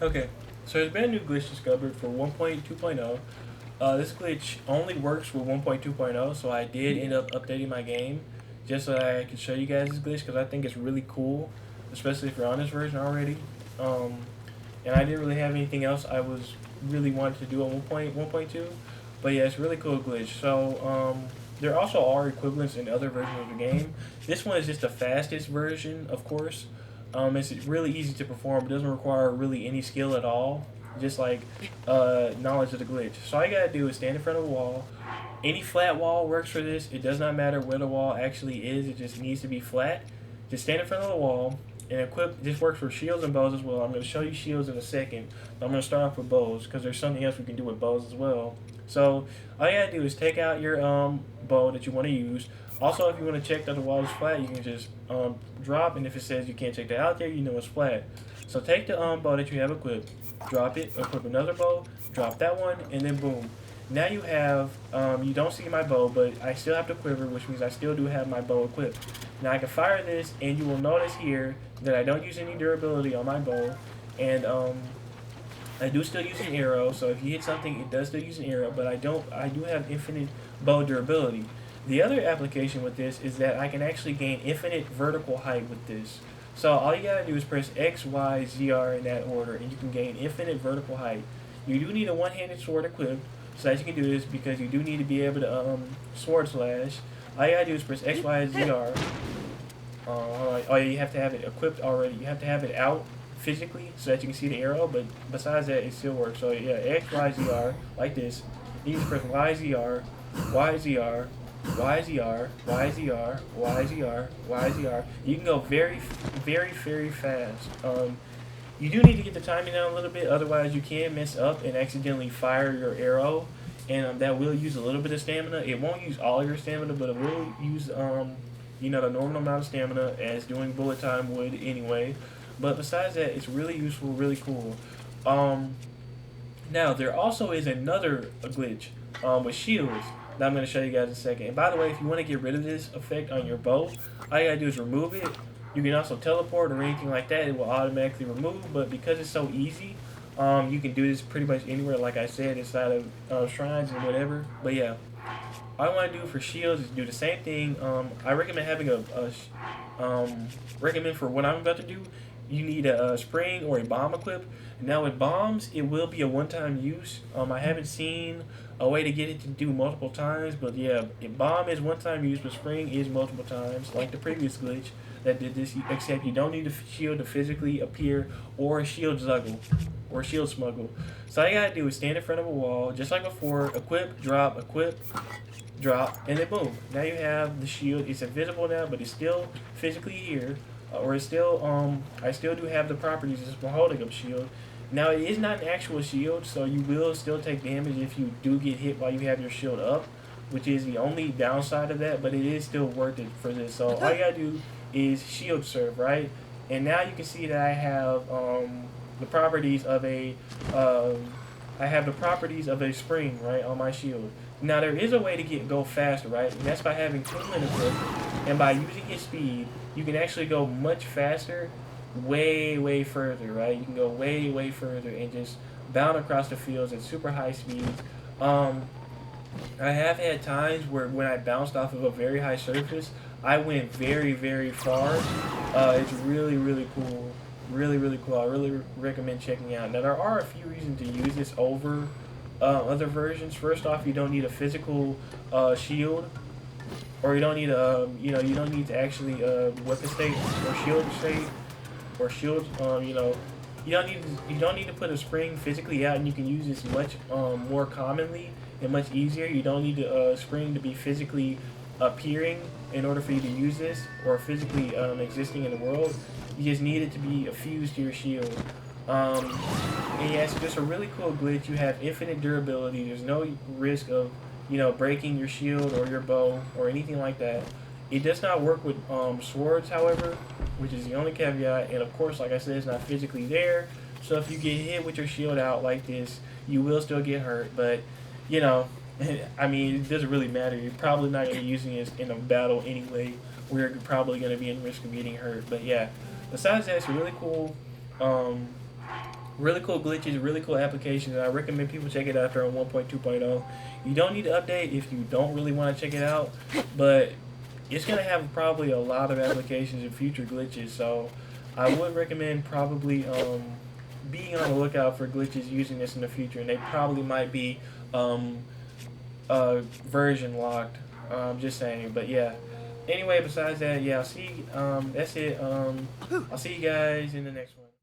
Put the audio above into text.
Okay, so there's been a new glitch discovered for 1.2.0. This glitch only works with 1.2.0, so I did end up updating my game just so that I could show you guys this glitch because I think it's really cool, especially if you're on this version already. Um, and I didn't really have anything else I was really wanted to do on 1.1.2, but yeah, it's a really cool glitch. So there also are equivalents in other versions of the game. This one is just the fastest version, of course. It's really easy to perform. It doesn't require really any skill at all. Just like knowledge of the glitch. So all you gotta do is stand in front of a wall. Any flat wall works for this. It does not matter where the wall actually is. It just needs to be flat. Just stand in front of the wall and equip. This works for shields and bows as well. I'm going to show you shields in a second. I'm going to start off with bows because there's something else we can do with bows as well. So all you gotta do is take out your bow that you want to use. Also, if you want to check that the wall is flat, you can just drop, and if it says you can't check that out there, you know it's flat. So take the bow that you have equipped, drop it, equip another bow, drop that one, and then boom. Now you have, you don't see my bow, but I still have the quiver, which means I still do have my bow equipped. Now I can fire this, and you will notice here that I don't use any durability on my bow, and I do still use an arrow, so if you hit something, it does still use an arrow, but I don't. I do have infinite bow durability. The other application with this is that I can actually gain infinite vertical height with this. So all you gotta do is press X, Y, Z, R in that order, and you can gain infinite vertical height. You do need a one-handed sword equipped, so that you can do this because you do need to be able to sword slash. All you gotta do is press X, Y, Z, R. Oh, you have to have it equipped already. You have to have it out physically so that you can see the arrow, but besides that, it still works. So yeah, X, Y, Z, R, like this. You just press Y, Z, R, Y, Z, R, Y, Z, R, Y, Z, R, Y, Z, R, Y, Z, R. You can go very, very, very fast. You do need to get the timing down a little bit, otherwise you can mess up and accidentally fire your arrow, and that will use a little bit of stamina. It won't use all your stamina, but it will use the normal amount of stamina as doing bullet time would anyway. But besides that, it's really useful, really cool. Um, Now there also is another glitch with shields that I'm going to show you guys in a second. And by the way, if you want to get rid of this effect on your bow, all you gotta do is remove it. You can also teleport or anything like that; it will automatically remove. But because it's so easy, you can do this pretty much anywhere. Like I said, inside of shrines and whatever. But yeah, all I want to do for shields is do the same thing. I recommend having recommend for what I'm about to do. You need a spring or a bomb equip. Now with bombs, it will be a one-time use. I haven't seen a way to get it to do multiple times, but yeah, bomb is one-time use, but spring is multiple times, like the previous glitch that did this. Except you don't need the shield to physically appear or shield juggle or shield smuggle. So all you gotta do is stand in front of a wall, just like before. Equip, drop, and then boom. Now you have the shield. It's invisible now, but it's still physically here. Or it's still I still do have the properties as for holding up shield. Now it is not an actual shield, so you will still take damage if you do get hit while you have your shield up, which is the only downside of that, but it is still worth it for this. So all you gotta do is shield serve, right? And now you can see that I have the properties of a I have the properties of a spring, right, on my shield. Now there is a way to go faster, right? And that's by having Twin equipped, and by using his speed, you can actually go much faster, way further, right? You can go way further and just bound across the fields at super high speeds. Um, I have had times where when I bounced off of a very high surface, I went very far. It's really cool, really cool. I really recommend checking out. Now there are a few reasons to use this over other versions. First off, you don't need a physical shield, or you don't need a you don't need to actually weapon state or shield state or shield. You don't need to put a spring physically out, and you can use this much more commonly and much easier. You don't need the spring to be physically appearing in order for you to use this, or physically existing in the world. You just need it to be fused to your shield. Um, and yeah, it's just a really cool glitch. You have infinite durability. There's no risk of breaking your shield or your bow or anything like that. It does not work with swords, however, which is the only caveat. And of course, like I said, it's not physically there. So if you get hit with your shield out like this, you will still get hurt. But you know, I mean, it doesn't really matter. You're probably not going to be using it in a battle anyway, where you're probably going to be in risk of getting hurt. But yeah, besides that, it's really cool. Um, Really cool glitches, really cool applications, and I recommend people check it out there on 1.2.0. You don't need to update if you don't really want to check it out, but it's gonna have probably a lot of applications and future glitches. So I would recommend probably being on the lookout for glitches using this in the future, and they probably might be um, version locked. Just saying, but yeah. Anyway, besides that, yeah, I'll see. That's it. I'll see you guys in the next one.